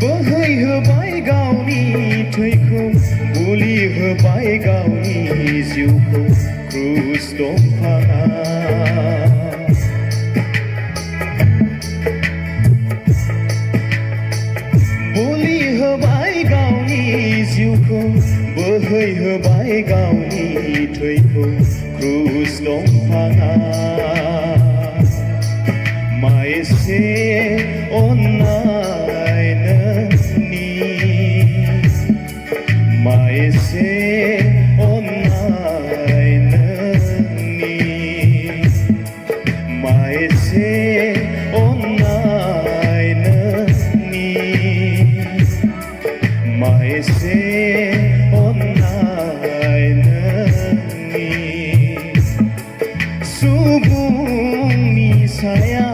बोहैहोबाय गावनि थैखौ गलि होबाय गावनि जिउखौ क्रुस दंफाङा गलि होबाय गावनि जिउखौ बोहैहोबाय गावनि थैखौ क्रुस दंफाङा मा एसे अननाय नोंनि मा एसे अननाय नोंनि मा एसे अननाय नोंनि मा एसे अननाय नोंनि सुबुंनि साया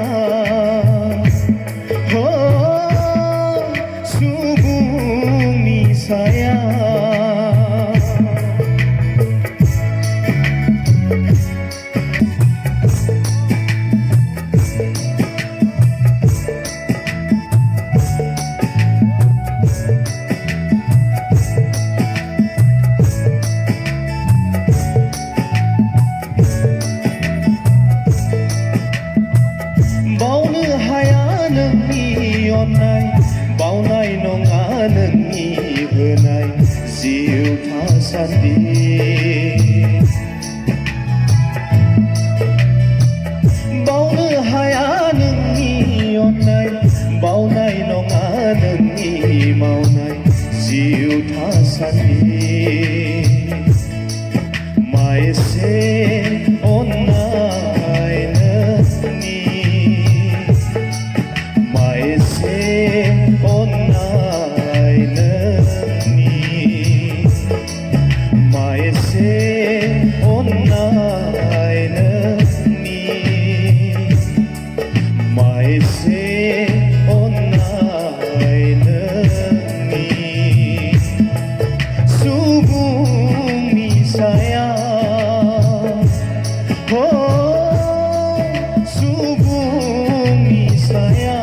बावनाय नङा नोंनि होनाय जिउ थासान्दि बावनो हाया नोंनि अननाय बावनाय नङा नोंनि मावनाय जिउ थासान्दि मा एसे अननाय नोंनि मा एसे अननाय नोंनि मा एसे अननाय नोंनि मा एसे अननाय नोंनि सुबुंनि साया सुबुंनि साया